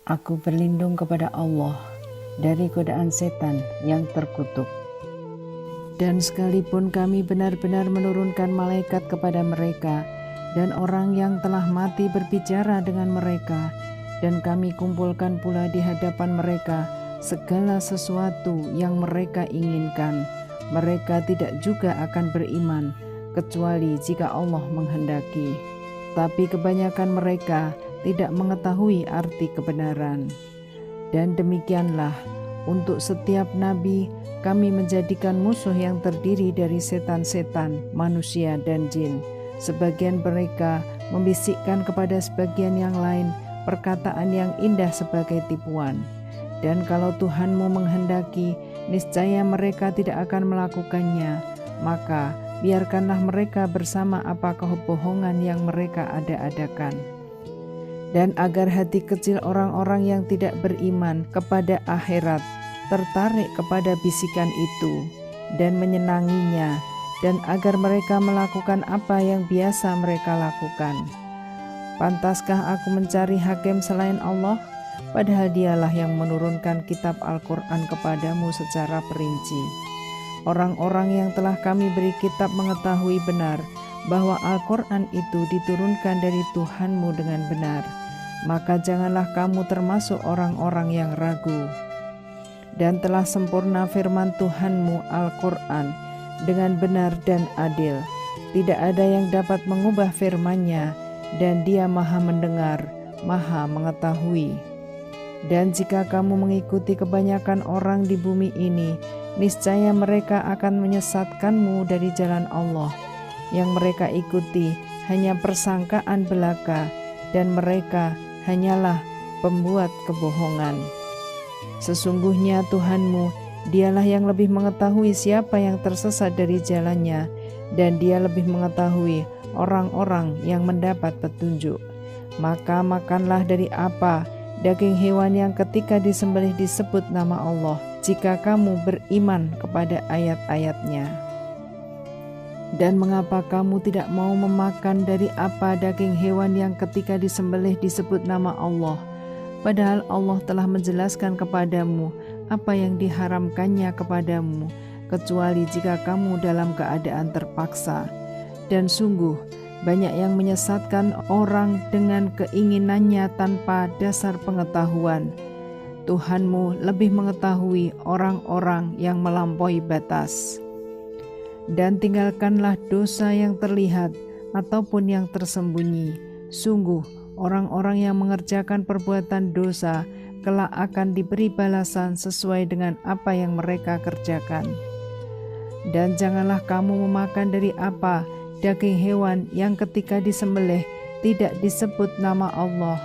Aku berlindung kepada Allah dari godaan setan yang terkutuk. Dan sekalipun kami benar-benar menurunkan malaikat kepada mereka, dan orang yang telah mati berbicara dengan mereka, dan kami kumpulkan pula di hadapan mereka segala sesuatu yang mereka inginkan, mereka tidak juga akan beriman, kecuali jika Allah menghendaki. Tapi kebanyakan mereka tidak mengetahui arti kebenaran. Dan demikianlah, untuk setiap nabi kami menjadikan musuh yang terdiri dari setan-setan, manusia dan jin. Sebagian mereka membisikkan kepada sebagian yang lain perkataan yang indah sebagai tipuan. Dan kalau Tuhanmu menghendaki, niscaya mereka tidak akan melakukannya. Maka biarkanlah mereka bersama apa kebohongan yang mereka ada-adakan. Dan agar hati kecil orang-orang yang tidak beriman kepada akhirat tertarik kepada bisikan itu dan menyenanginya, dan agar mereka melakukan apa yang biasa mereka lakukan. Pantaskah aku mencari hakim selain Allah? Padahal dialah yang menurunkan kitab Al-Quran kepadamu secara perinci. Orang-orang yang telah kami beri kitab mengetahui benar bahwa Al-Quran itu diturunkan dari Tuhanmu dengan benar. Maka janganlah kamu termasuk orang-orang yang ragu. Dan telah sempurna firman Tuhanmu Al-Quran dengan benar dan adil. Tidak ada yang dapat mengubah firman-Nya, dan Dia Maha mendengar, Maha mengetahui. Dan jika kamu mengikuti kebanyakan orang di bumi ini, niscaya mereka akan menyesatkanmu dari jalan Allah. Yang mereka ikuti hanya persangkaan belaka, dan mereka hanyalah pembuat kebohongan. Sesungguhnya Tuhanmu, Dialah yang lebih mengetahui siapa yang tersesat dari jalannya, dan Dia lebih mengetahui orang-orang yang mendapat petunjuk. Maka makanlah dari apa daging hewan yang ketika disembelih disebut nama Allah, jika kamu beriman kepada ayat-ayat-Nya. Dan mengapa kamu tidak mau memakan dari apa daging hewan yang ketika disembelih disebut nama Allah, padahal Allah telah menjelaskan kepadamu apa yang diharamkannya kepadamu, kecuali jika kamu dalam keadaan terpaksa. Dan sungguh banyak yang menyesatkan orang dengan keinginannya tanpa dasar pengetahuan. Tuhanmu lebih mengetahui orang-orang yang melampaui batas. Dan tinggalkanlah dosa yang terlihat ataupun yang tersembunyi. Sungguh orang-orang yang mengerjakan perbuatan dosa kelak akan diberi balasan sesuai dengan apa yang mereka kerjakan. Dan janganlah kamu memakan dari apa daging hewan yang ketika disembelih tidak disebut nama Allah.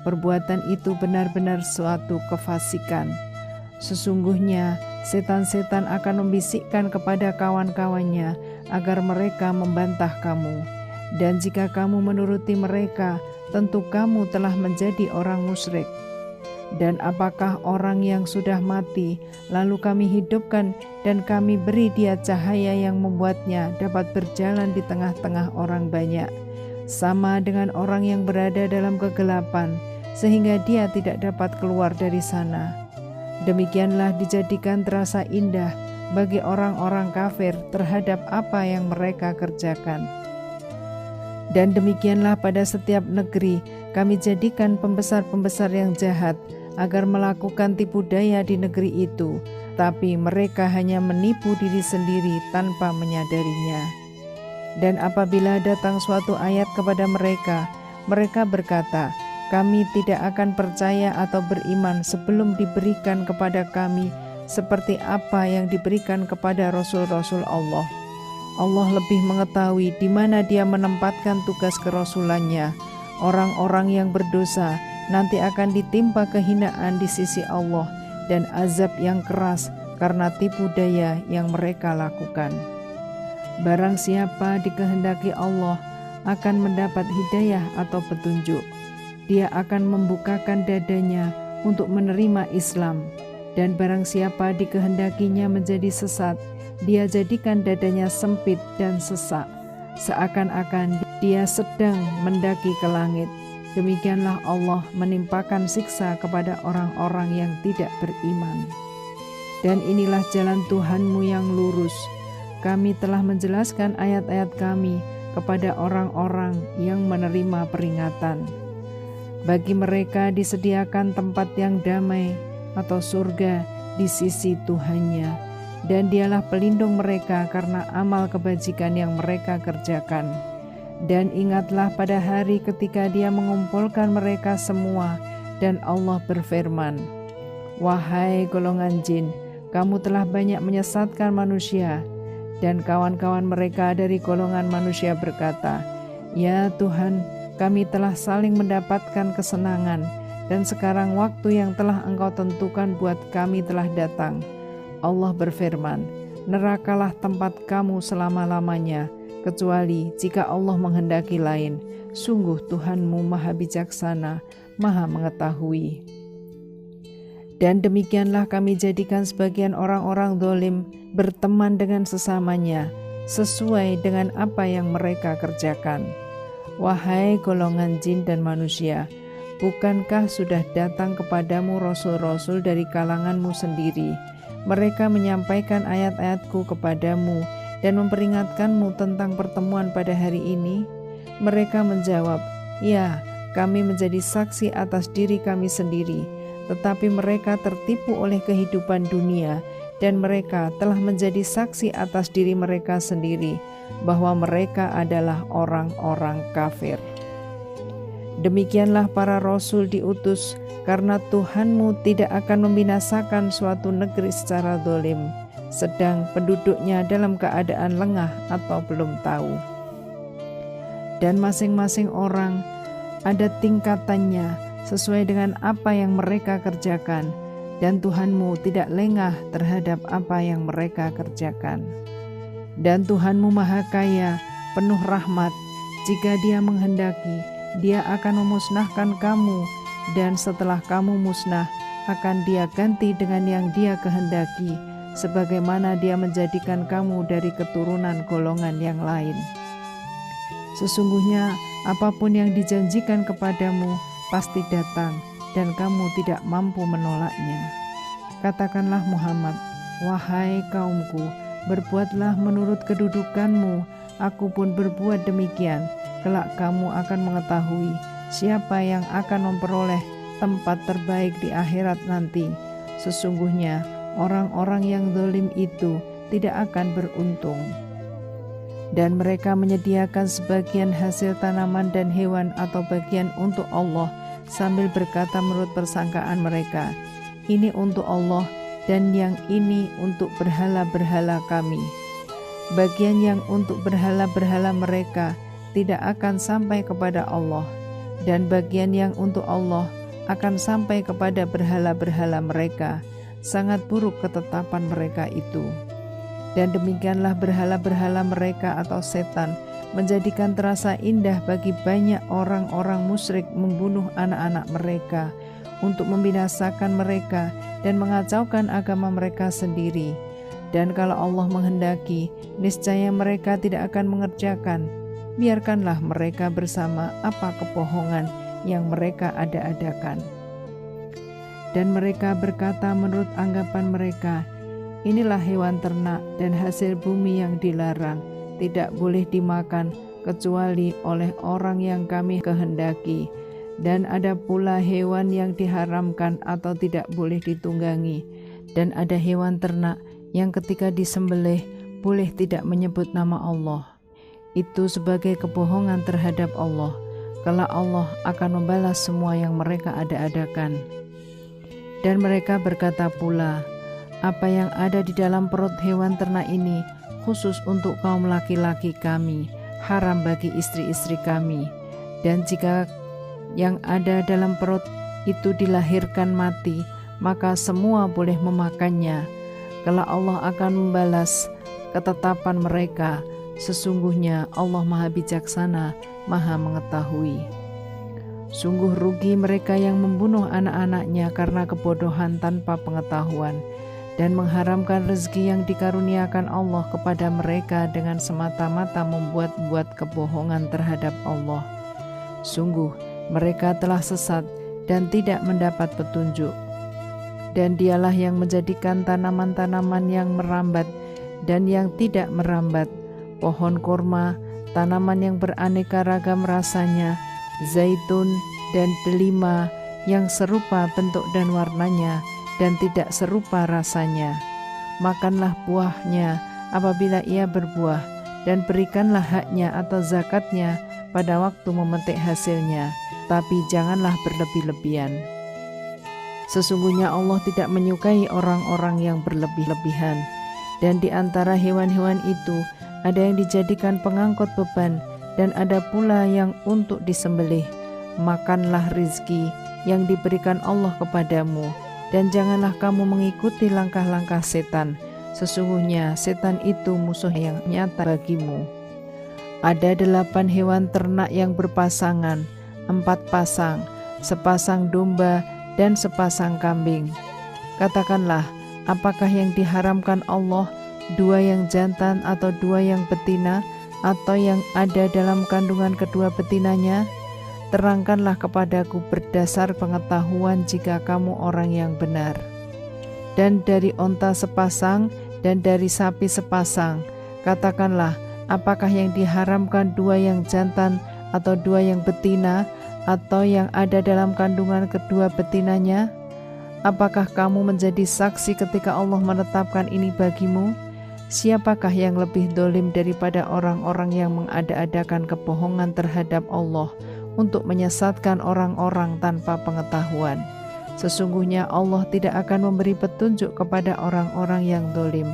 Perbuatan itu benar-benar suatu kefasikan. Sesungguhnya setan-setan akan membisikkan kepada kawan-kawannya agar mereka membantah kamu. Dan jika kamu menuruti mereka, tentu kamu telah menjadi orang musyrik. Dan apakah orang yang sudah mati lalu kami hidupkan dan kami beri dia cahaya yang membuatnya dapat berjalan di tengah-tengah orang banyak, sama dengan orang yang berada dalam kegelapan sehingga dia tidak dapat keluar dari sana. Demikianlah dijadikan terasa indah bagi orang-orang kafir terhadap apa yang mereka kerjakan. Dan demikianlah pada setiap negeri kami jadikan pembesar-pembesar yang jahat agar melakukan tipu daya di negeri itu, tapi mereka hanya menipu diri sendiri tanpa menyadarinya. Dan apabila datang suatu ayat kepada mereka, mereka berkata, kami tidak akan percaya atau beriman sebelum diberikan kepada kami seperti apa yang diberikan kepada rasul-rasul Allah. Allah lebih mengetahui di mana Dia menempatkan tugas kerasulannya. Orang-orang yang berdosa nanti akan ditimpa kehinaan di sisi Allah dan azab yang keras karena tipu daya yang mereka lakukan. Barang siapa dikehendaki Allah akan mendapat hidayah atau petunjuk. Dia akan membukakan dadanya untuk menerima Islam, dan barang siapa dikehendakinya menjadi sesat, Dia jadikan dadanya sempit dan sesak, seakan-akan dia sedang mendaki ke langit, Demikianlah Allah menimpakan siksa kepada orang-orang yang tidak beriman. Dan inilah jalan Tuhanmu yang lurus. Kami telah menjelaskan ayat-ayat kami kepada orang-orang yang menerima peringatan. Bagi mereka disediakan tempat yang damai atau surga di sisi Tuhannya, dan dialah pelindung mereka karena amal kebajikan yang mereka kerjakan. Dan ingatlah pada hari ketika Dia mengumpulkan mereka semua, dan Allah berfirman, "Wahai golongan jin, kamu telah banyak menyesatkan manusia." Dan kawan-kawan mereka dari golongan manusia berkata, "Ya Tuhan, kami telah saling mendapatkan kesenangan, dan sekarang waktu yang telah Engkau tentukan buat kami telah datang." Allah berfirman, "Nerakalah tempat kamu selama-lamanya, kecuali jika Allah menghendaki lain. Sungguh Tuhanmu Maha Bijaksana, Maha Mengetahui." Dan demikianlah kami jadikan sebagian orang-orang zalim berteman dengan sesamanya, sesuai dengan apa yang mereka kerjakan. Wahai golongan jin dan manusia, bukankah sudah datang kepadamu rasul-rasul dari kalanganmu sendiri? Mereka menyampaikan ayat-ayatku kepadamu dan memperingatkanmu tentang pertemuan pada hari ini. Mereka menjawab, "Ya, kami menjadi saksi atas diri kami sendiri." Tetapi mereka tertipu oleh kehidupan dunia, dan mereka telah menjadi saksi atas diri mereka sendiri bahwa mereka adalah orang-orang kafir. Demikianlah para rasul diutus karena Tuhanmu tidak akan membinasakan suatu negeri secara zalim, sedang penduduknya dalam keadaan lengah atau belum tahu. Dan masing-masing orang ada tingkatannya sesuai dengan apa yang mereka kerjakan, dan Tuhanmu tidak lengah terhadap apa yang mereka kerjakan. Dan Tuhanmu Maha Kaya, penuh rahmat. Jika Dia menghendaki, Dia akan memusnahkan kamu, dan setelah kamu musnah, akan Dia ganti dengan yang Dia kehendaki, sebagaimana Dia menjadikan kamu dari keturunan golongan yang lain. Sesungguhnya apapun yang dijanjikan kepadamu pasti datang, dan kamu tidak mampu menolaknya. Katakanlah Muhammad, "Wahai kaumku, berbuatlah menurut kedudukanmu, aku pun berbuat demikian. Kelak kamu akan mengetahui siapa yang akan memperoleh tempat terbaik di akhirat nanti. Sesungguhnya orang-orang yang zalim itu tidak akan beruntung." Dan mereka menyediakan sebagian hasil tanaman dan hewan atau bagian untuk Allah, sambil berkata menurut persangkaan mereka, "Ini untuk Allah, dan yang ini untuk berhala-berhala kami." Bagian yang untuk berhala-berhala mereka tidak akan sampai kepada Allah, dan bagian yang untuk Allah akan sampai kepada berhala-berhala mereka. Sangat buruk ketetapan mereka itu. Dan demikianlah berhala-berhala mereka atau setan menjadikan terasa indah bagi banyak orang-orang musyrik membunuh anak-anak mereka untuk membinasakan mereka dan mengacaukan agama mereka sendiri. Dan kalau Allah menghendaki, niscaya mereka tidak akan mengerjakan. Biarkanlah mereka bersama apa kebohongan yang mereka ada-adakan. Dan mereka berkata menurut anggapan mereka, "Inilah hewan ternak dan hasil bumi yang dilarang, tidak boleh dimakan kecuali oleh orang yang kami kehendaki. Dan ada pula hewan yang diharamkan atau tidak boleh ditunggangi. Dan ada hewan ternak yang ketika disembelih boleh tidak menyebut nama Allah. Itu sebagai kebohongan terhadap Allah. Kelak Allah akan membalas semua yang mereka ada-adakan." Dan mereka berkata pula, "Apa yang ada di dalam perut hewan ternak ini khusus untuk kaum laki-laki kami, haram bagi istri-istri kami. Dan jika yang ada dalam perut itu dilahirkan mati, maka semua boleh memakannya. Kelak Allah akan membalas ketetapan mereka. Sesungguhnya Allah Maha Bijaksana, Maha Mengetahui." Sungguh rugi mereka yang membunuh anak-anaknya karena kebodohan tanpa pengetahuan, dan mengharamkan rezeki yang dikaruniakan Allah kepada mereka dengan semata-mata membuat-buat kebohongan terhadap Allah. Sungguh Mereka telah sesat dan tidak mendapat petunjuk. Dan Dialah yang menjadikan tanaman-tanaman yang merambat dan yang tidak merambat, pohon kurma, tanaman yang beraneka ragam rasanya, zaitun dan delima yang serupa bentuk dan warnanya dan tidak serupa rasanya. Makanlah buahnya apabila ia berbuah, dan berikanlah haknya atau zakatnya pada waktu memetik hasilnya, tapi janganlah berlebih-lebihan. Sesungguhnya Allah tidak menyukai orang-orang yang berlebih-lebihan, dan di antara hewan-hewan itu ada yang dijadikan pengangkut beban, dan ada pula yang untuk disembelih. Makanlah rizki yang diberikan Allah kepadamu, dan janganlah kamu mengikuti langkah-langkah setan. Sesungguhnya setan itu musuh yang nyata bagimu. Ada 8 hewan ternak yang berpasangan, 4 pasang, sepasang domba dan sepasang kambing. Katakanlah, apakah yang diharamkan Allah, 2 yang jantan atau 2 yang betina, atau yang ada dalam kandungan kedua betinanya? Terangkanlah kepadaku berdasar pengetahuan jika kamu orang yang benar. Dan dari onta sepasang dan dari sapi sepasang, katakanlah, apakah yang diharamkan 2 yang jantan atau 2 yang betina, atau yang ada dalam kandungan kedua betinanya? Apakah kamu menjadi saksi ketika Allah menetapkan ini bagimu? Siapakah yang lebih dolim daripada orang-orang yang mengada-adakan kebohongan terhadap Allah untuk menyesatkan orang-orang tanpa pengetahuan? Sesungguhnya Allah tidak akan memberi petunjuk kepada orang-orang yang dolim.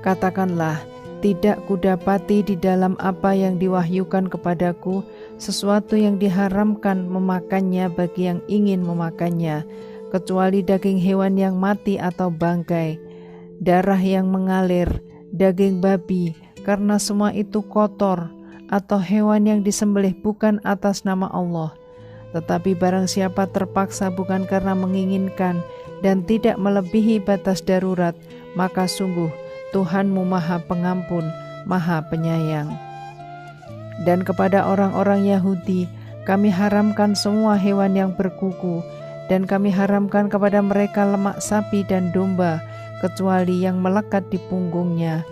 Katakanlah, tidak kudapati di dalam apa yang diwahyukan kepadaku sesuatu yang diharamkan memakannya bagi yang ingin memakannya, kecuali daging hewan yang mati atau bangkai, darah yang mengalir, daging babi, karena semua itu kotor, atau hewan yang disembelih bukan atas nama Allah. Tetapi barang siapa terpaksa bukan karena menginginkan dan tidak melebihi batas darurat, maka sungguh Tuhanmu Maha Pengampun, Maha Penyayang. Dan kepada orang-orang Yahudi kami haramkan semua hewan yang berkuku, dan kami haramkan kepada mereka lemak sapi dan domba, kecuali yang melekat di punggungnya,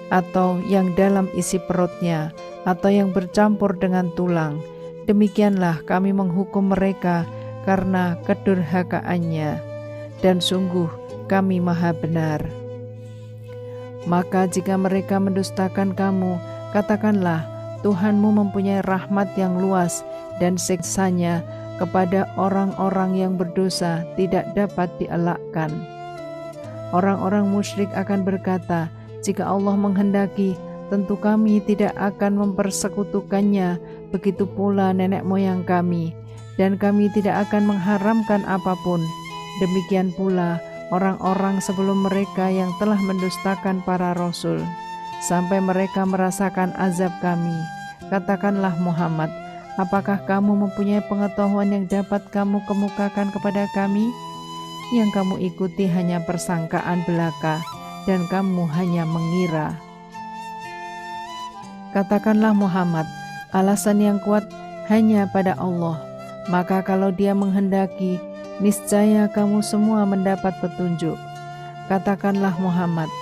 atau yang dalam isi perutnya, atau yang bercampur dengan tulang. Demikianlah kami menghukum mereka karena kedurhakaannya, dan sungguh kami Maha benar. Maka jika mereka mendustakan kamu, katakanlah, Tuhanmu mempunyai rahmat yang luas, dan siksanya kepada orang-orang yang berdosa tidak dapat dielakkan. Orang-orang musyrik akan berkata, jika Allah menghendaki, tentu kami tidak akan mempersekutukannya, begitu pula nenek moyang kami, dan kami tidak akan mengharamkan apapun. Demikian pula orang-orang sebelum mereka yang telah mendustakan para rasul, sampai mereka merasakan azab kami. Katakanlah Muhammad, apakah kamu mempunyai pengetahuan yang dapat kamu kemukakan kepada kami? Yang kamu ikuti hanya persangkaan belaka, dan kamu hanya mengira. Katakanlah Muhammad, alasan yang kuat hanya pada Allah. Maka kalau Dia menghendaki, niscaya kamu semua mendapat petunjuk. Katakanlah Muhammad,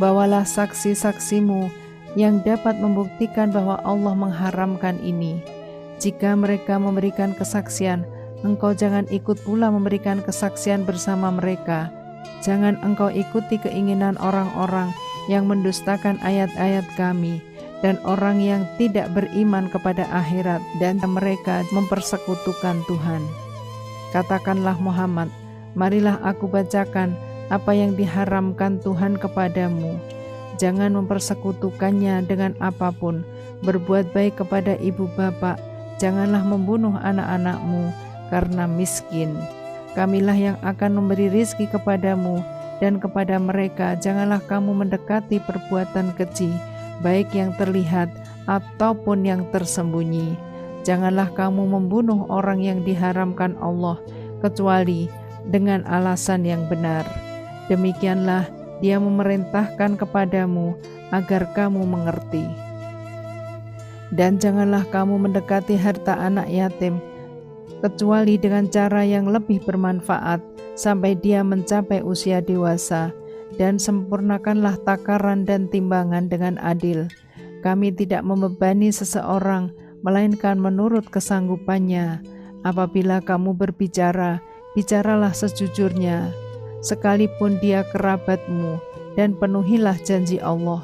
bawalah saksi-saksimu yang dapat membuktikan bahwa Allah mengharamkan ini. Jika mereka memberikan kesaksian, engkau jangan ikut pula memberikan kesaksian bersama mereka. Jangan engkau ikuti keinginan orang-orang yang mendustakan ayat-ayat kami, dan orang yang tidak beriman kepada akhirat, dan mereka mempersekutukan Tuhan. Katakanlah Muhammad, marilah aku bacakan apa yang diharamkan Tuhan kepadamu. Jangan mempersekutukannya dengan apapun. Berbuat baik kepada ibu bapak. Janganlah membunuh anak-anakmu karena miskin. Kamilah yang akan memberi rizki kepadamu, dan kepada mereka janganlah kamu mendekati perbuatan keji, baik yang terlihat ataupun yang tersembunyi. Janganlah kamu membunuh orang yang diharamkan Allah, kecuali dengan alasan yang benar. Demikianlah Dia memerintahkan kepadamu agar kamu mengerti. Dan janganlah kamu mendekati harta anak yatim, kecuali dengan cara yang lebih bermanfaat, sampai dia mencapai usia dewasa, dan sempurnakanlah takaran dan timbangan dengan adil. Kami tidak membebani seseorang, melainkan menurut kesanggupannya. Apabila kamu berbicara, bicaralah sejujurnya, sekalipun dia kerabatmu, dan penuhilah janji Allah.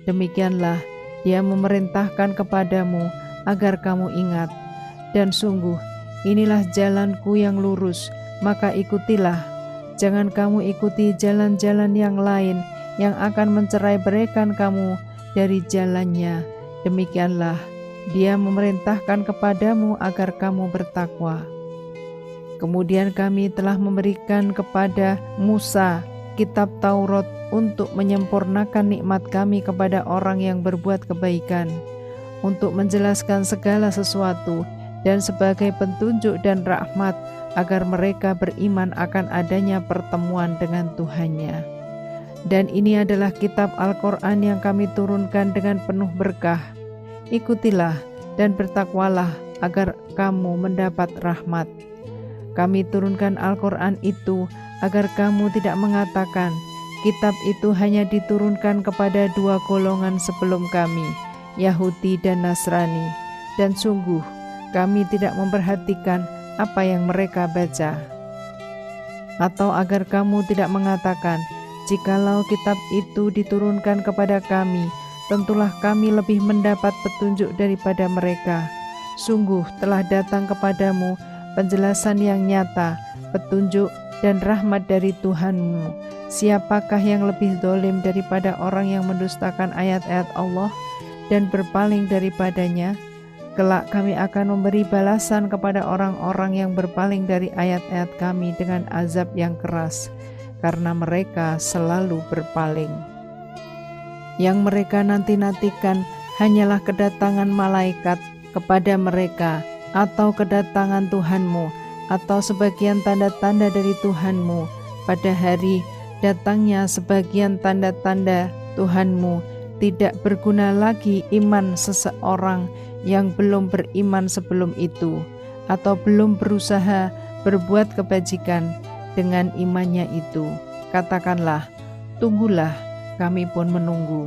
Demikianlah Dia memerintahkan kepadamu agar kamu ingat. Dan sungguh, inilah jalanku yang lurus, maka ikutilah. Jangan kamu ikuti jalan-jalan yang lain yang akan mencerai-beraikan kamu dari jalannya. Demikianlah Dia memerintahkan kepadamu agar kamu bertakwa. Kemudian kami telah memberikan kepada Musa kitab Taurat untuk menyempurnakan nikmat kami kepada orang yang berbuat kebaikan, untuk menjelaskan segala sesuatu dan sebagai petunjuk dan rahmat agar mereka beriman akan adanya pertemuan dengan Tuhannya. Dan ini adalah kitab Al-Quran yang kami turunkan dengan penuh berkah. Ikutilah dan bertakwalah agar kamu mendapat rahmat. Kami turunkan Al-Quran itu agar kamu tidak mengatakan, kitab itu hanya diturunkan kepada dua golongan sebelum kami, Yahudi dan Nasrani, dan sungguh kami tidak memperhatikan apa yang mereka baca. Atau agar kamu tidak mengatakan, jikalau kitab itu diturunkan kepada kami, tentulah kami lebih mendapat petunjuk daripada mereka. Sungguh telah datang kepadamu penjelasan yang nyata, petunjuk dan rahmat dari Tuhanmu. Siapakah yang lebih zalim daripada orang yang mendustakan ayat-ayat Allah dan berpaling daripadanya? Kelak kami akan memberi balasan kepada orang-orang yang berpaling dari ayat-ayat kami dengan azab yang keras, karena mereka selalu berpaling. Yang mereka nanti-nantikan hanyalah kedatangan malaikat kepada mereka, atau kedatangan Tuhanmu, atau sebagian tanda-tanda dari Tuhanmu. Pada hari datangnya sebagian tanda-tanda Tuhanmu, tidak berguna lagi iman seseorang yang belum beriman sebelum itu, atau belum berusaha berbuat kebajikan dengan imannya itu. Katakanlah, tunggulah, kami pun menunggu.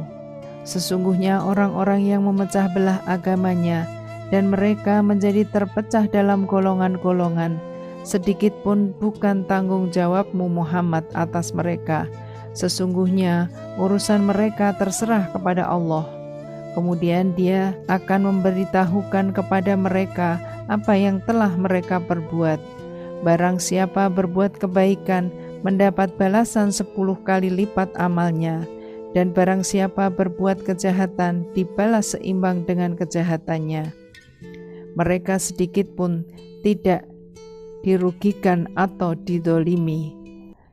Sesungguhnya orang-orang yang memecah belah agamanya dan mereka menjadi terpecah dalam golongan-golongan, sedikit pun bukan tanggung jawabmu Muhammad atas mereka. Sesungguhnya urusan mereka terserah kepada Allah. Kemudian Dia akan memberitahukan kepada mereka apa yang telah mereka perbuat. Barang siapa berbuat kebaikan, mendapat balasan 10 kali lipat amalnya. Dan barang siapa berbuat kejahatan, dibalas seimbang dengan kejahatannya. Mereka sedikit pun tidak dirugikan atau didolimi.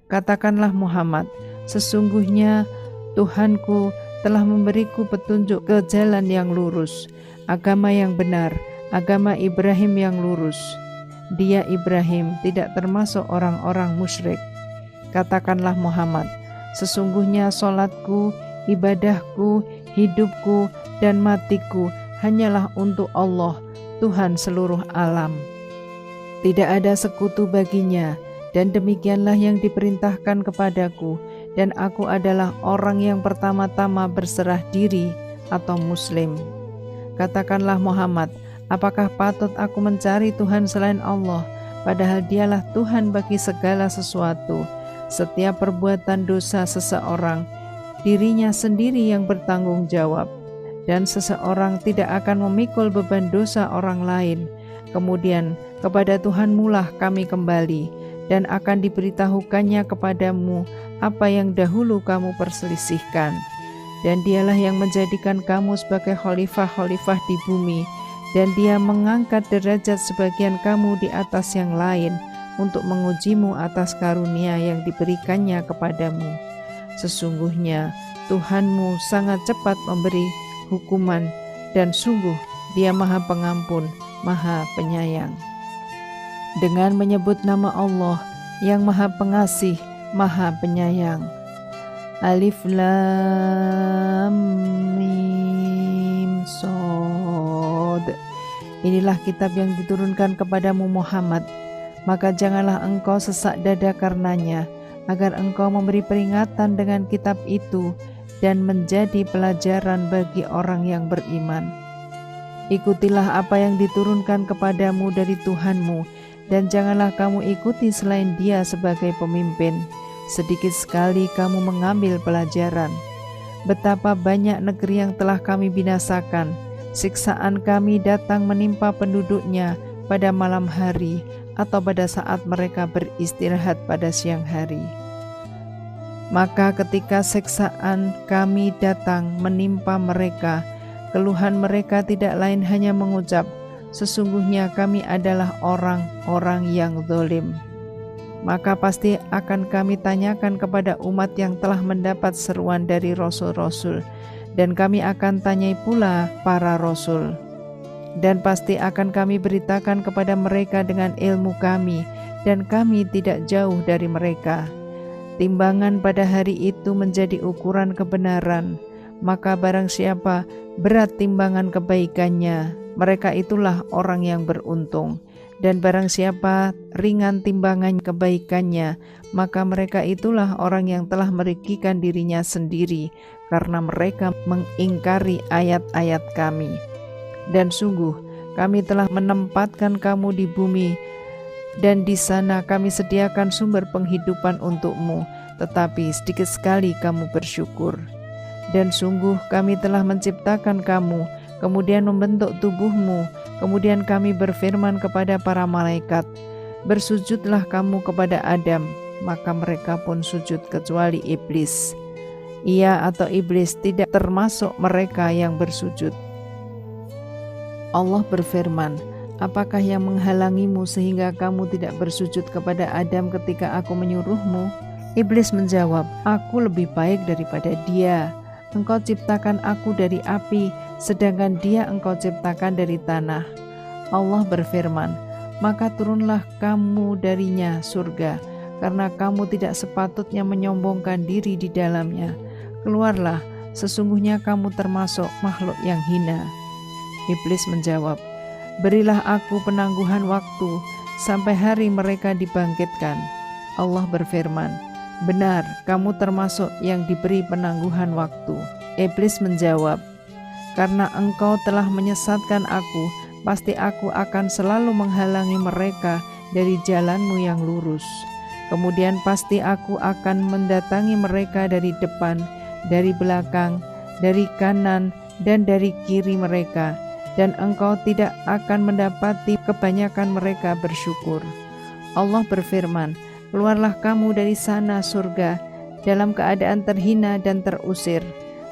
Katakanlah Muhammad, sesungguhnya Tuhanku telah memberiku petunjuk ke jalan yang lurus, agama yang benar, agama Ibrahim yang lurus. Dia Ibrahim tidak termasuk orang-orang musyrik. Katakanlah Muhammad, sesungguhnya solatku, ibadahku, hidupku, dan matiku hanyalah untuk Allah, Tuhan seluruh alam. Tidak ada sekutu baginya, dan demikianlah yang diperintahkan kepadaku, dan aku adalah orang yang pertama-tama berserah diri atau muslim. Katakanlah Muhammad, apakah patut aku mencari Tuhan selain Allah, padahal Dialah Tuhan bagi segala sesuatu. Setiap perbuatan dosa seseorang, dirinya sendiri yang bertanggung jawab, dan seseorang tidak akan memikul beban dosa orang lain. Kemudian kepada Tuhanmulah kami kembali, dan akan diberitahukannya kepadamu apa yang dahulu kamu perselisihkan. Dan Dialah yang menjadikan kamu sebagai khalifah-khalifah di bumi, dan Dia mengangkat derajat sebagian kamu di atas yang lain, untuk mengujimu atas karunia yang diberikannya kepadamu. Sesungguhnya Tuhanmu sangat cepat memberi hukuman, dan sungguh Dia Maha Pengampun, Maha Penyayang. Dengan menyebut nama Allah yang Maha Pengasih, Maha Penyayang. Alif Lam Mim Shad. Taurat. Inilah kitab yang diturunkan kepadamu Muhammad, maka janganlah engkau sesak dada karenanya, agar engkau memberi peringatan dengan kitab itu dan menjadi pelajaran bagi orang yang beriman. Ikutilah apa yang diturunkan kepadamu dari Tuhanmu, dan janganlah kamu ikuti selain Dia sebagai pemimpin. Sedikit sekali kamu mengambil pelajaran. Betapa banyak negeri yang telah kami binasakan. Siksaan kami datang menimpa penduduknya pada malam hari atau pada saat mereka beristirahat pada siang hari. Maka ketika siksaan kami datang menimpa mereka, keluhan mereka tidak lain hanya mengucap, sesungguhnya kami adalah orang-orang yang zalim. Maka pasti akan kami tanyakan kepada umat yang telah mendapat seruan dari rasul-rasul, dan kami akan tanyai pula para rasul. Dan pasti akan kami beritakan kepada mereka dengan ilmu kami, dan kami tidak jauh dari mereka. Timbangan pada hari itu menjadi ukuran kebenaran, maka barang siapa berat timbangan kebaikannya, mereka itulah orang yang beruntung. Dan barang siapa ringan timbangan kebaikannya, maka mereka itulah orang yang telah merugikan dirinya sendiri, karena mereka mengingkari ayat-ayat kami. Dan sungguh kami telah menempatkan kamu di bumi, dan di sana kami sediakan sumber penghidupan untukmu, tetapi sedikit sekali kamu bersyukur. Dan sungguh kami telah menciptakan kamu, kemudian membentuk tubuhmu, kemudian kami berfirman kepada para malaikat, bersujudlah kamu kepada Adam, maka mereka pun sujud kecuali iblis. Ia atau iblis tidak termasuk mereka yang bersujud. Allah berfirman, apakah yang menghalangimu sehingga kamu tidak bersujud kepada Adam ketika aku menyuruhmu? Iblis menjawab, aku lebih baik daripada dia. Engkau ciptakan aku dari api, sedangkan dia engkau ciptakan dari tanah. Allah berfirman, maka turunlah kamu darinya surga, karena kamu tidak sepatutnya menyombongkan diri di dalamnya. Keluarlah, sesungguhnya kamu termasuk makhluk yang hina. Iblis menjawab, berilah aku penangguhan waktu sampai hari mereka dibangkitkan. Allah berfirman, benar, kamu termasuk yang diberi penangguhan waktu. Iblis menjawab, karena engkau telah menyesatkan aku, pasti aku akan selalu menghalangi mereka dari jalanmu yang lurus. Kemudian pasti aku akan mendatangi mereka dari depan, dari belakang, dari kanan, dan dari kiri mereka, dan engkau tidak akan mendapati kebanyakan mereka bersyukur. Allah berfirman, keluarlah kamu dari sana surga, dalam keadaan terhina dan terusir.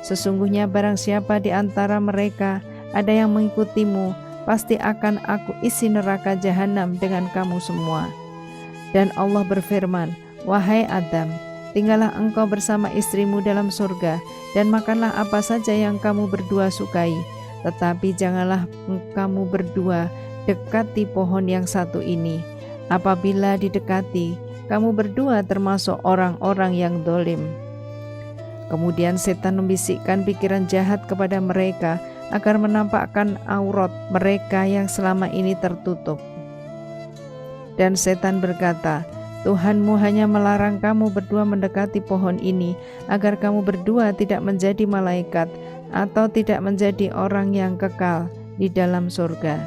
Sesungguhnya barang siapa di antara mereka ada yang mengikutimu, pasti akan aku isi neraka jahanam dengan kamu semua. Dan Allah berfirman, wahai Adam, tinggallah engkau bersama istrimu dalam surga, dan makanlah apa saja yang kamu berdua sukai. Tetapi janganlah kamu berdua dekati pohon yang satu ini. Apabila didekati, kamu berdua termasuk orang-orang yang zalim. Kemudian setan membisikkan pikiran jahat kepada mereka agar menampakkan aurat mereka yang selama ini tertutup. Dan setan berkata, Tuhanmu hanya melarang kamu berdua mendekati pohon ini agar kamu berdua tidak menjadi malaikat atau tidak menjadi orang yang kekal di dalam surga.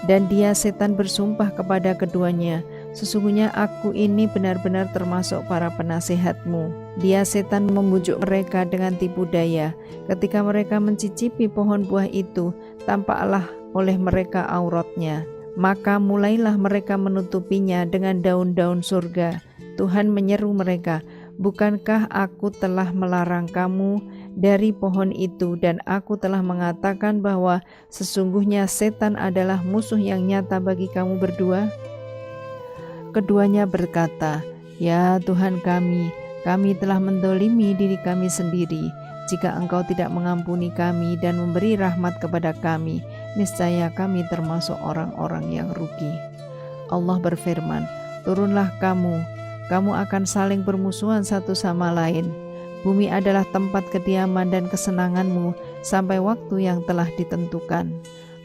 Dan dia setan bersumpah kepada keduanya, sesungguhnya aku ini benar-benar termasuk para penasihatmu. Dia setan membujuk mereka dengan tipu daya. Ketika mereka mencicipi pohon buah itu, tampaklah oleh mereka auratnya. Maka mulailah mereka menutupinya dengan daun-daun surga. Tuhan menyeru mereka, bukankah aku telah melarang kamu dari pohon itu, dan aku telah mengatakan bahwa sesungguhnya setan adalah musuh yang nyata bagi kamu berdua? Keduanya berkata, ya Tuhan kami telah mendolimi diri kami sendiri. Jika engkau tidak mengampuni kami dan memberi rahmat kepada kami, niscaya kami termasuk orang-orang yang rugi. Allah berfirman, turunlah kamu akan saling bermusuhan satu sama lain. Bumi adalah tempat kediaman dan kesenanganmu sampai waktu yang telah ditentukan.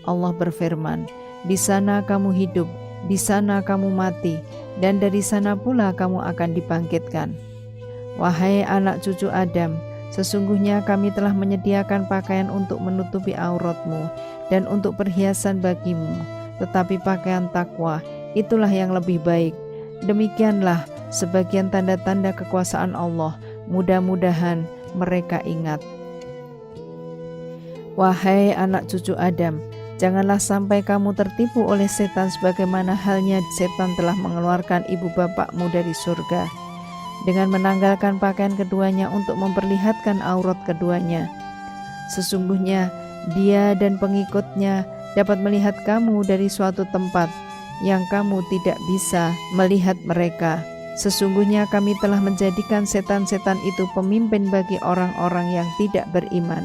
Allah berfirman, "Di sana kamu hidup, di sana kamu mati, dan dari sana pula kamu akan dibangkitkan." Wahai anak cucu Adam, sesungguhnya kami telah menyediakan pakaian untuk menutupi auratmu dan untuk perhiasan bagimu, tetapi pakaian takwa itulah yang lebih baik. Demikianlah sebagian tanda-tanda kekuasaan Allah, mudah-mudahan mereka ingat. Wahai anak cucu Adam, janganlah sampai kamu tertipu oleh setan sebagaimana halnya setan telah mengeluarkan ibu bapakmu dari surga dengan menanggalkan pakaian keduanya untuk memperlihatkan aurat keduanya. Sesungguhnya dia dan pengikutnya dapat melihat kamu dari suatu tempat yang kamu tidak bisa melihat mereka. Sesungguhnya kami telah menjadikan setan-setan itu pemimpin bagi orang-orang yang tidak beriman.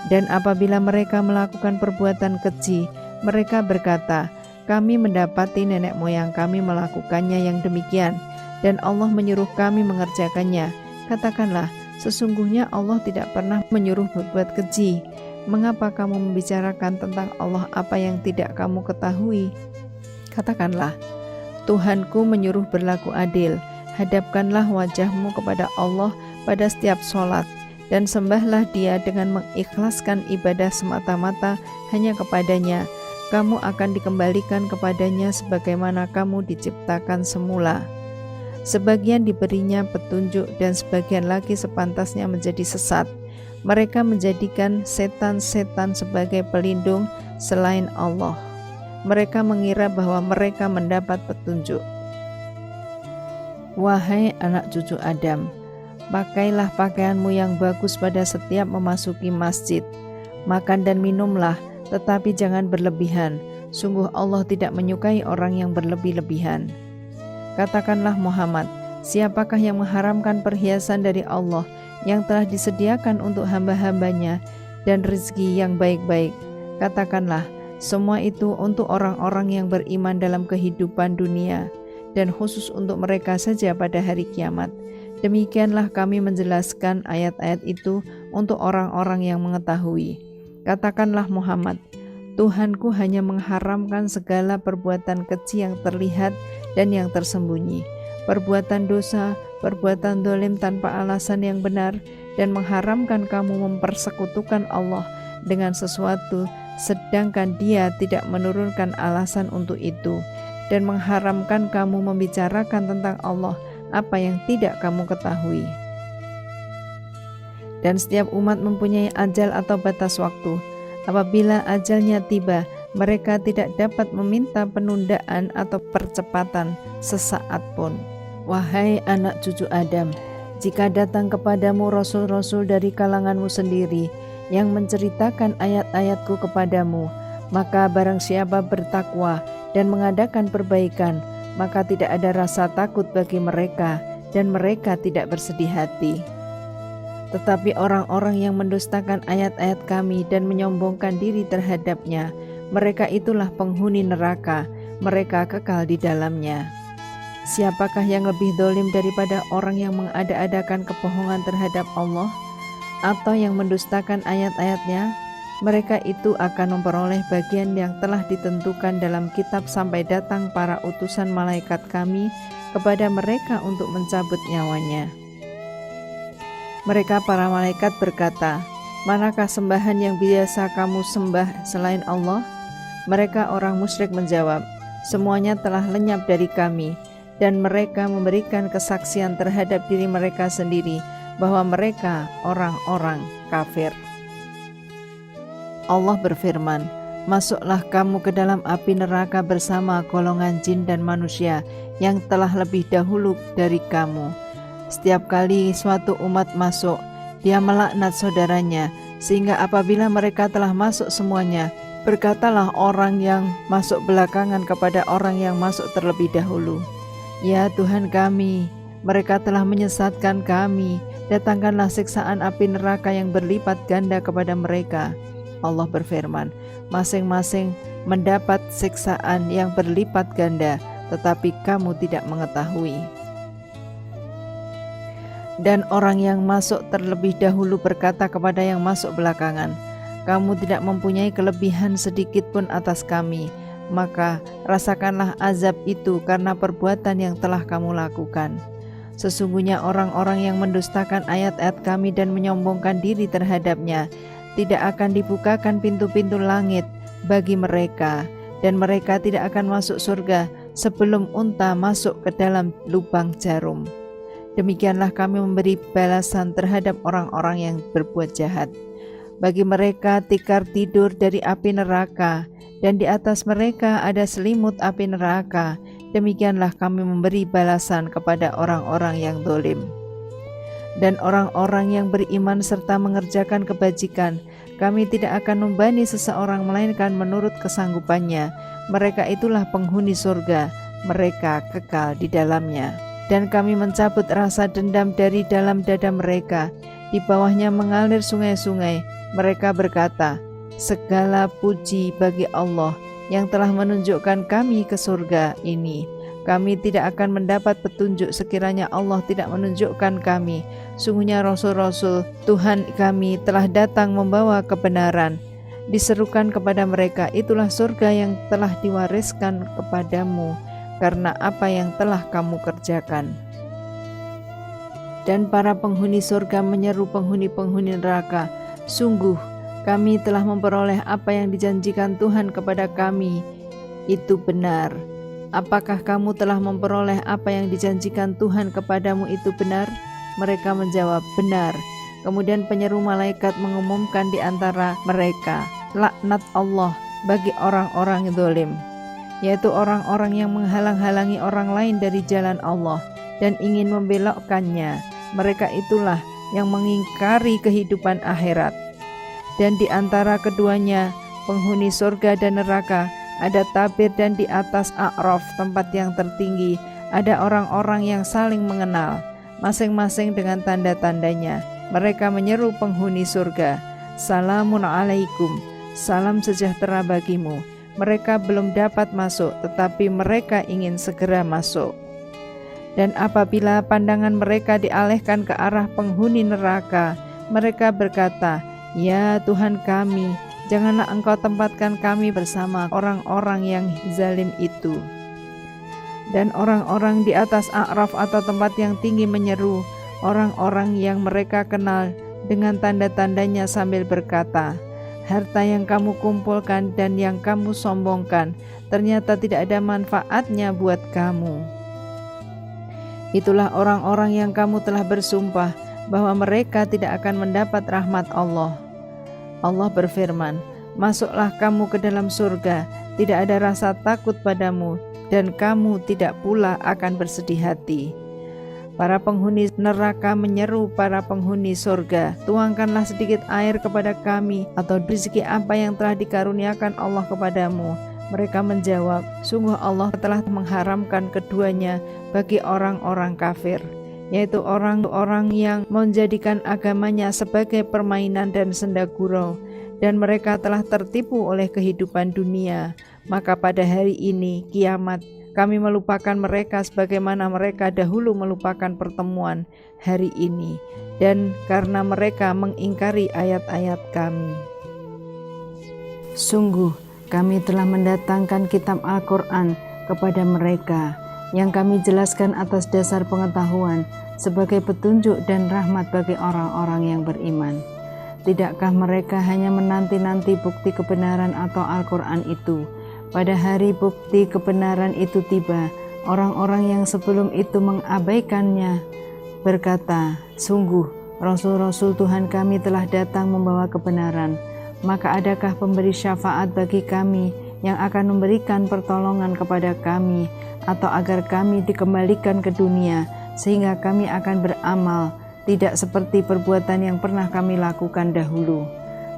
Dan apabila mereka melakukan perbuatan keji, mereka berkata, "Kami mendapati nenek moyang kami melakukannya yang demikian, dan Allah menyuruh kami mengerjakannya." Katakanlah, sesungguhnya Allah tidak pernah menyuruh berbuat keji. Mengapa kamu membicarakan tentang Allah apa yang tidak kamu ketahui? Katakanlah, Tuhanku menyuruh berlaku adil. Hadapkanlah wajahmu kepada Allah pada setiap sholat, dan sembahlah Dia dengan mengikhlaskan ibadah semata-mata hanya kepadanya. Kamu akan dikembalikan kepadanya sebagaimana kamu diciptakan semula. Sebagian diberinya petunjuk dan sebagian lagi sepantasnya menjadi sesat. Mereka menjadikan setan-setan sebagai pelindung selain Allah. Mereka mengira bahwa mereka mendapat petunjuk. Wahai anak cucu Adam, pakailah pakaianmu yang bagus pada setiap memasuki masjid. Makan dan minumlah, tetapi jangan berlebihan. Sungguh Allah tidak menyukai orang yang berlebih-lebihan. Katakanlah Muhammad, siapakah yang mengharamkan perhiasan dari Allah yang telah disediakan untuk hamba-hambanya dan rezeki yang baik-baik? Katakanlah, semua itu untuk orang-orang yang beriman dalam kehidupan dunia, dan khusus untuk mereka saja pada hari kiamat. Demikianlah kami menjelaskan ayat-ayat itu untuk orang-orang yang mengetahui. Katakanlah Muhammad, Tuhanku hanya mengharamkan segala perbuatan keji yang terlihat dan yang tersembunyi, perbuatan dosa, perbuatan dolim tanpa alasan yang benar, dan mengharamkan kamu mempersekutukan Allah dengan sesuatu sedangkan Dia tidak menurunkan alasan untuk itu, dan mengharamkan kamu membicarakan tentang Allah apa yang tidak kamu ketahui. Dan setiap umat mempunyai ajal atau batas waktu. Apabila ajalnya tiba, mereka tidak dapat meminta penundaan atau percepatan sesaat pun. Wahai anak cucu Adam, jika datang kepadamu rasul-rasul dari kalanganmu sendiri yang menceritakan ayat-ayatku kepadamu, maka barang siapa bertakwa dan mengadakan perbaikan, maka tidak ada rasa takut bagi mereka dan mereka tidak bersedih hati. Tetapi orang-orang yang mendustakan ayat-ayat kami dan menyombongkan diri terhadapnya, mereka itulah penghuni neraka, mereka kekal di dalamnya. Siapakah yang lebih dolim daripada orang yang mengada-adakan kebohongan terhadap Allah atau yang mendustakan ayat-ayatnya? Mereka itu akan memperoleh bagian yang telah ditentukan dalam kitab sampai datang para utusan malaikat kami kepada mereka untuk mencabut nyawanya. Mereka para malaikat berkata, "Manakah sembahan yang biasa kamu sembah selain Allah?" Mereka orang musyrik menjawab, "Semuanya telah lenyap dari kami," dan mereka memberikan kesaksian terhadap diri mereka sendiri bahwa mereka orang-orang kafir. Allah berfirman, "Masuklah kamu ke dalam api neraka bersama golongan jin dan manusia yang telah lebih dahulu dari kamu. Setiap kali suatu umat masuk, dia melaknat saudaranya, sehingga apabila mereka telah masuk semuanya, berkatalah orang yang masuk belakangan kepada orang yang masuk terlebih dahulu, 'Ya Tuhan kami, mereka telah menyesatkan kami, datangkanlah siksaan api neraka yang berlipat ganda kepada mereka.' Allah berfirman, masing-masing mendapat siksaan yang berlipat ganda, tetapi kamu tidak mengetahui. Dan orang yang masuk terlebih dahulu berkata kepada yang masuk belakangan, kamu tidak mempunyai kelebihan sedikit pun atas kami, maka rasakanlah azab itu karena perbuatan yang telah kamu lakukan. Sesungguhnya orang-orang yang mendustakan ayat-ayat kami dan menyombongkan diri terhadapnya, tidak akan dibukakan pintu-pintu langit bagi mereka, dan mereka tidak akan masuk surga sebelum unta masuk ke dalam lubang jarum. Demikianlah kami memberi balasan terhadap orang-orang yang berbuat jahat. Bagi mereka tikar tidur dari api neraka, dan di atas mereka ada selimut api neraka. Demikianlah kami memberi balasan kepada orang-orang yang zalim. Dan orang-orang yang beriman serta mengerjakan kebajikan, kami tidak akan membani seseorang melainkan menurut kesanggupannya. Mereka itulah penghuni surga, mereka kekal di dalamnya. Dan kami mencabut rasa dendam dari dalam dada mereka, di bawahnya mengalir sungai-sungai. Mereka berkata, segala puji bagi Allah yang telah menunjukkan kami ke surga ini. Kami tidak akan mendapat petunjuk sekiranya Allah tidak menunjukkan kami. Sungguhnya Rasul-Rasul Tuhan kami telah datang membawa kebenaran. Diserukan kepada mereka, itulah surga yang telah diwariskan kepadamu karena apa yang telah kamu kerjakan. Dan para penghuni surga menyeru penghuni-penghuni neraka, sungguh kami telah memperoleh apa yang dijanjikan Tuhan kepada kami, itu benar. Apakah kamu telah memperoleh apa yang dijanjikan Tuhan kepadamu itu benar? Mereka menjawab, benar. Kemudian penyeru malaikat mengumumkan di antara mereka, laknat Allah bagi orang-orang zalim, yaitu orang-orang yang menghalang-halangi orang lain dari jalan Allah dan ingin membelokkannya. Mereka itulah yang mengingkari kehidupan akhirat. Dan di antara keduanya, penghuni surga dan neraka, ada tabir, dan di atas A'raf, tempat yang tertinggi, ada orang-orang yang saling mengenal, masing-masing dengan tanda-tandanya. Mereka menyeru penghuni surga, salamun alaikum, salam sejahtera bagimu. Mereka belum dapat masuk, tetapi mereka ingin segera masuk. Dan apabila pandangan mereka dialihkan ke arah penghuni neraka, mereka berkata, ya Tuhan kami, janganlah Engkau tempatkan kami bersama orang-orang yang zalim itu. Dan orang-orang di atas A'raf atau tempat yang tinggi menyeru orang-orang yang mereka kenal dengan tanda-tandanya sambil berkata, harta yang kamu kumpulkan dan yang kamu sombongkan ternyata tidak ada manfaatnya buat kamu. Itulah orang-orang yang kamu telah bersumpah bahwa mereka tidak akan mendapat rahmat Allah. Allah berfirman, masuklah kamu ke dalam surga, tidak ada rasa takut padamu, dan kamu tidak pula akan bersedih hati. Para penghuni neraka menyeru para penghuni surga, tuangkanlah sedikit air kepada kami, atau rezeki apa yang telah dikaruniakan Allah kepadamu. Mereka menjawab, sungguh Allah telah mengharamkan keduanya bagi orang-orang kafir, yaitu orang-orang yang menjadikan agamanya sebagai permainan dan senda gurau, dan mereka telah tertipu oleh kehidupan dunia. Maka pada hari ini, kiamat, kami melupakan mereka sebagaimana mereka dahulu melupakan pertemuan hari ini, dan karena mereka mengingkari ayat-ayat kami. Sungguh, kami telah mendatangkan kitab Al-Quran kepada mereka, yang kami jelaskan atas dasar pengetahuan sebagai petunjuk dan rahmat bagi orang-orang yang beriman. Tidakkah mereka hanya menanti-nanti bukti kebenaran atau Al-Quran itu? Pada hari bukti kebenaran itu tiba, orang-orang yang sebelum itu mengabaikannya berkata, sungguh Rasul-Rasul Tuhan kami telah datang membawa kebenaran. Maka adakah pemberi syafaat bagi kami yang akan memberikan pertolongan kepada kami, atau agar kami dikembalikan ke dunia sehingga kami akan beramal tidak seperti perbuatan yang pernah kami lakukan dahulu?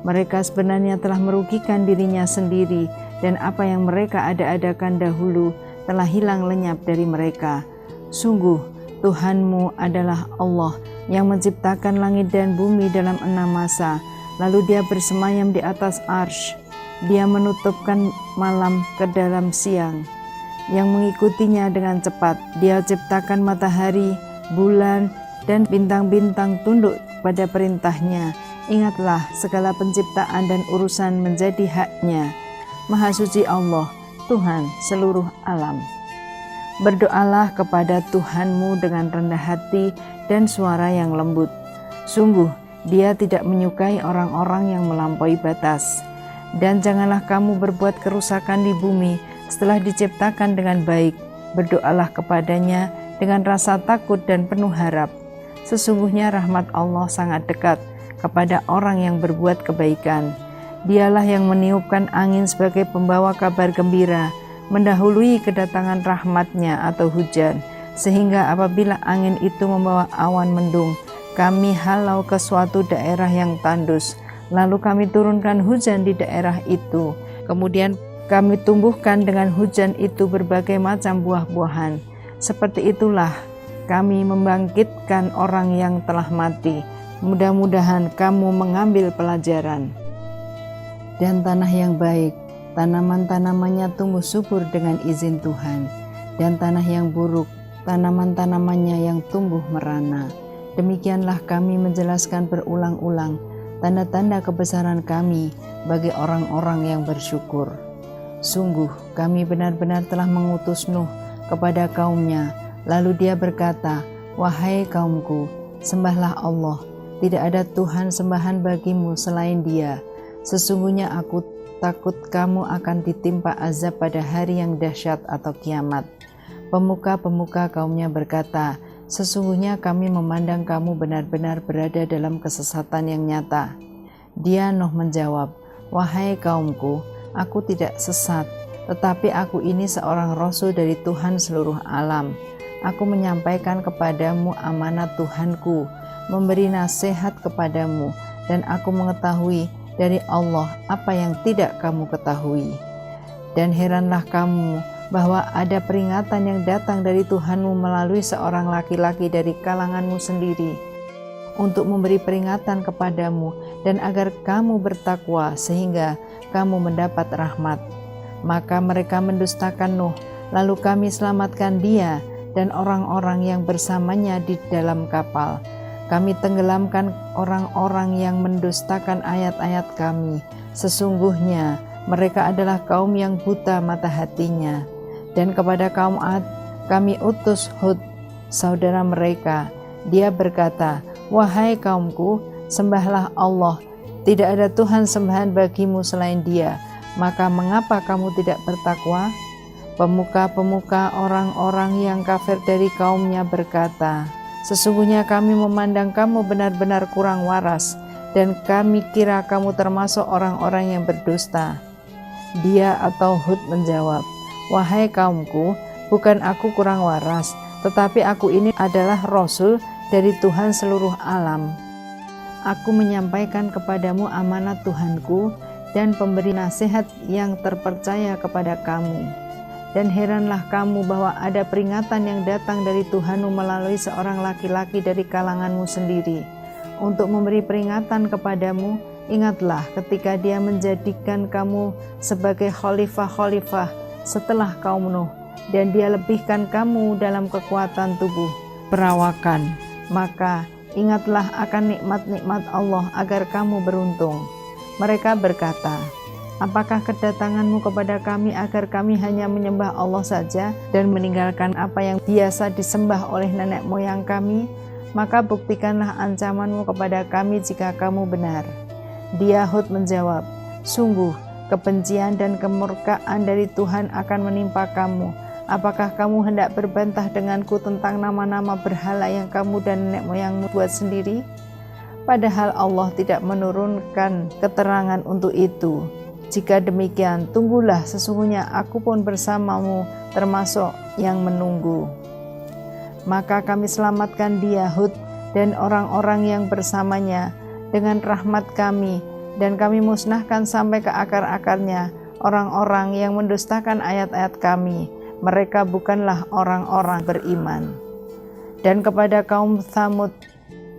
Mereka sebenarnya telah merugikan dirinya sendiri, dan apa yang mereka ada-adakan dahulu telah hilang lenyap dari mereka. Sungguh Tuhanmu adalah Allah yang menciptakan langit dan bumi dalam 6 masa. Lalu dia bersemayam di atas arsy. Dia menutupkan malam ke dalam siang, yang mengikutinya dengan cepat. Dia ciptakan matahari, bulan, dan bintang-bintang tunduk pada perintahnya. Ingatlah segala penciptaan dan urusan menjadi haknya. Maha suci Allah, Tuhan seluruh alam. Berdoalah kepada Tuhanmu dengan rendah hati dan suara yang lembut. Sungguh, Dia tidak menyukai orang-orang yang melampaui batas. Dan janganlah kamu berbuat kerusakan di bumi setelah diciptakan dengan baik. Berdoalah kepadanya dengan rasa takut dan penuh harap. Sesungguhnya rahmat Allah sangat dekat kepada orang yang berbuat kebaikan. Dialah yang meniupkan angin sebagai pembawa kabar gembira, mendahului kedatangan rahmatnya atau hujan, sehingga apabila angin itu membawa awan mendung, kami halau ke suatu daerah yang tandus, lalu kami turunkan hujan di daerah itu. Kemudian kami tumbuhkan dengan hujan itu berbagai macam buah-buahan. Seperti itulah kami membangkitkan orang yang telah mati. Mudah-mudahan kamu mengambil pelajaran. Dan tanah yang baik, tanaman-tanamannya tumbuh subur dengan izin Tuhan. Dan tanah yang buruk, tanaman-tanamannya yang tumbuh merana. Demikianlah kami menjelaskan berulang-ulang tanda-tanda kebesaran kami bagi orang-orang yang bersyukur. Sungguh kami benar-benar telah mengutus Nuh kepada kaumnya, lalu dia berkata, "Wahai kaumku, sembahlah Allah, tidak ada Tuhan sembahan bagimu selain Dia. Sesungguhnya aku takut kamu akan ditimpa azab pada hari yang dahsyat atau kiamat." Pemuka-pemuka kaumnya berkata, "Sesungguhnya kami memandang kamu benar-benar berada dalam kesesatan yang nyata." Dia Nuh menjawab, "Wahai kaumku, aku tidak sesat, tetapi aku ini seorang rasul dari Tuhan seluruh alam. Aku menyampaikan kepadamu amanat Tuhanku, memberi nasihat kepadamu, dan aku mengetahui dari Allah apa yang tidak kamu ketahui. Dan heranlah kamu bahwa ada peringatan yang datang dari Tuhanmu melalui seorang laki-laki dari kalanganmu sendiri, untuk memberi peringatan kepadamu dan agar kamu bertakwa sehingga kamu mendapat rahmat." Maka mereka mendustakan Nuh, lalu kami selamatkan dia dan orang-orang yang bersamanya di dalam kapal. Kami tenggelamkan orang-orang yang mendustakan ayat-ayat kami. Sesungguhnya mereka adalah kaum yang buta mata hatinya. Dan kepada kaum Ad, kami utus Hud, saudara mereka. Dia berkata, "Wahai kaumku, sembahlah Allah, tidak ada Tuhan sembahan bagimu selain Dia. Maka mengapa kamu tidak bertakwa?" Pemuka-pemuka orang-orang yang kafir dari kaumnya berkata, "Sesungguhnya kami memandang kamu benar-benar kurang waras, dan kami kira kamu termasuk orang-orang yang berdusta." Dia atau Hud menjawab, "Wahai kaumku, bukan aku kurang waras, tetapi aku ini adalah Rasul dari Tuhan seluruh alam. Aku menyampaikan kepadamu amanat Tuhanku dan pemberi nasihat yang terpercaya kepada kamu. Dan heranlah kamu bahwa ada peringatan yang datang dari Tuhanmu melalui seorang laki-laki dari kalanganmu sendiri. Untuk memberi peringatan kepadamu, ingatlah ketika Dia menjadikan kamu sebagai khalifah-khalifah setelah kaum Nuh, dan Dia lebihkan kamu dalam kekuatan tubuh, perawakan. Maka ingatlah akan nikmat-nikmat Allah agar kamu beruntung." Mereka berkata, "Apakah kedatanganmu kepada kami agar kami hanya menyembah Allah saja dan meninggalkan apa yang biasa disembah oleh nenek moyang kami? Maka buktikanlah ancamanmu kepada kami jika kamu benar." Dia Hud menjawab, "Sungguh kebencian dan kemurkaan dari Tuhan akan menimpa kamu. Apakah kamu hendak berbantah denganku tentang nama-nama berhala yang kamu dan nenek moyangmu buat sendiri? Padahal Allah tidak menurunkan keterangan untuk itu. Jika demikian, tunggulah, sesungguhnya aku pun bersamamu termasuk yang menunggu." Maka kami selamatkan dia Hud dan orang-orang yang bersamanya dengan rahmat kami, dan kami musnahkan sampai ke akar-akarnya orang-orang yang mendustakan ayat-ayat kami. Mereka bukanlah orang-orang beriman. Dan kepada kaum Tsamud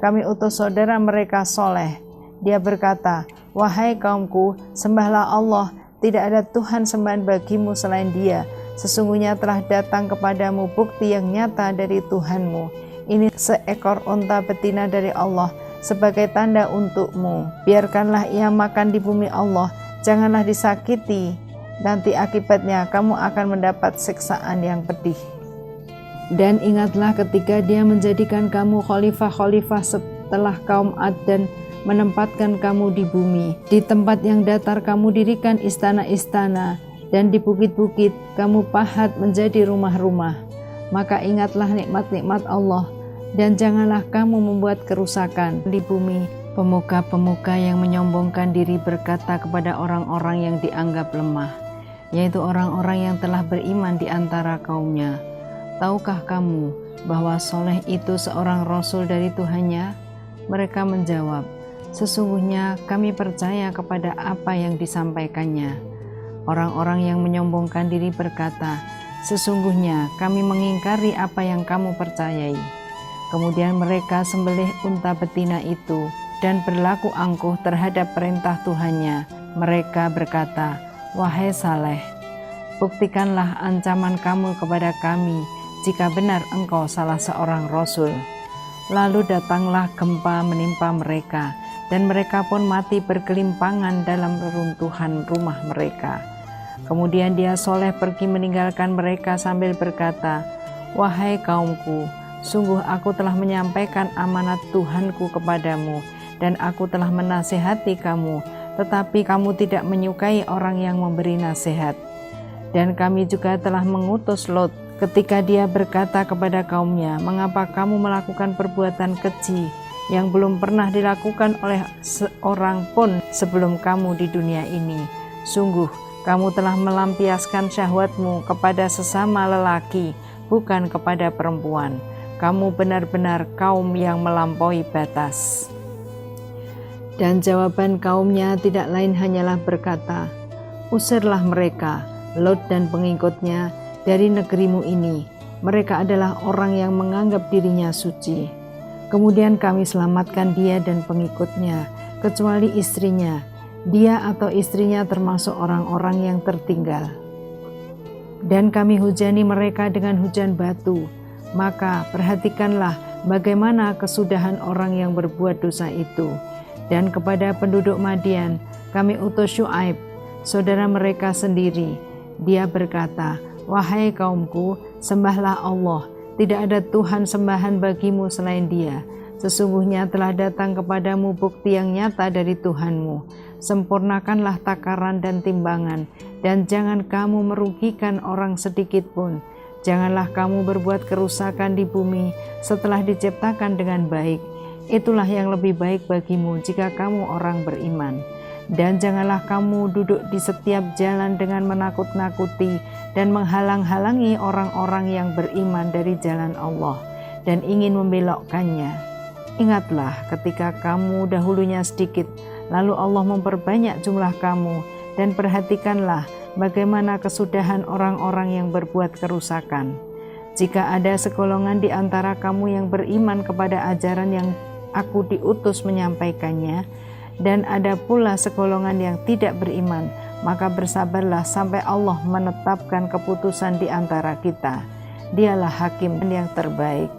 kami utus saudara mereka Soleh. Dia berkata, "Wahai kaumku, sembahlah Allah, tidak ada Tuhan sembahan bagimu selain Dia. Sesungguhnya telah datang kepadamu bukti yang nyata dari Tuhanmu. Ini seekor unta betina dari Allah, sebagai tanda untukmu. Biarkanlah ia makan di bumi Allah, janganlah disakiti, nanti akibatnya kamu akan mendapat siksaan yang pedih. Dan ingatlah ketika dia menjadikan kamu khalifah-khalifah setelah kaum Ad dan menempatkan kamu di bumi. Di tempat yang datar kamu dirikan istana-istana, dan di bukit-bukit kamu pahat menjadi rumah-rumah. Maka ingatlah nikmat-nikmat Allah, dan janganlah kamu membuat kerusakan di bumi. Pemuka-pemuka yang menyombongkan diri berkata kepada orang-orang yang dianggap lemah, yaitu orang-orang yang telah beriman di antara kaumnya, tahukah kamu bahwa Soleh itu seorang Rasul dari Tuhannya? Mereka menjawab, sesungguhnya kami percaya kepada apa yang disampaikannya. Orang-orang yang menyombongkan diri berkata, sesungguhnya kami mengingkari apa yang kamu percayai. Kemudian mereka sembelih unta betina itu dan berlaku angkuh terhadap perintah Tuhannya. Mereka berkata, wahai Saleh, buktikanlah ancaman kamu kepada kami jika benar engkau salah seorang Rasul. Lalu datanglah gempa menimpa mereka, dan mereka pun mati bergelimpangan dalam reruntuhan rumah mereka. Kemudian dia Soleh pergi meninggalkan mereka sambil berkata, wahai kaumku, sungguh aku telah menyampaikan amanat Tuhanku kepadamu, dan aku telah menasihati kamu, tetapi kamu tidak menyukai orang yang memberi nasihat. Dan kami juga telah mengutus Lot ketika dia berkata kepada kaumnya, mengapa kamu melakukan perbuatan keji yang belum pernah dilakukan oleh seorang pun sebelum kamu di dunia ini? Sungguh, kamu telah melampiaskan syahwatmu kepada sesama lelaki, bukan kepada perempuan. Kamu benar-benar kaum yang melampaui batas. Dan jawaban kaumnya tidak lain hanyalah berkata, usirlah mereka, Lot dan pengikutnya, dari negerimu ini. Mereka adalah orang yang menganggap dirinya suci. Kemudian kami selamatkan dia dan pengikutnya, kecuali istrinya. Dia atau istrinya termasuk orang-orang yang tertinggal. Dan kami hujani mereka dengan hujan batu. Maka perhatikanlah bagaimana kesudahan orang yang berbuat dosa itu. Dan kepada penduduk Madian kami utus Syuaib, saudara mereka sendiri. Dia berkata, wahai kaumku, sembahlah Allah, tidak ada Tuhan sembahan bagimu selain Dia. Sesungguhnya telah datang kepadamu bukti yang nyata dari Tuhanmu. Sempurnakanlah takaran dan timbangan, dan jangan kamu merugikan orang sedikit pun. Janganlah kamu berbuat kerusakan di bumi setelah diciptakan dengan baik. Itulah yang lebih baik bagimu jika kamu orang beriman. Dan janganlah kamu duduk di setiap jalan dengan menakut-nakuti dan menghalang-halangi orang-orang yang beriman dari jalan Allah dan ingin membelokkannya. Ingatlah ketika kamu dahulunya sedikit, lalu Allah memperbanyak jumlah kamu, dan perhatikanlah bagaimana kesudahan orang-orang yang berbuat kerusakan. Jika ada segolongan di antara kamu yang beriman kepada ajaran yang aku diutus menyampaikannya, dan ada pula segolongan yang tidak beriman, maka bersabarlah sampai Allah menetapkan keputusan di antara kita. Dialah hakim yang terbaik.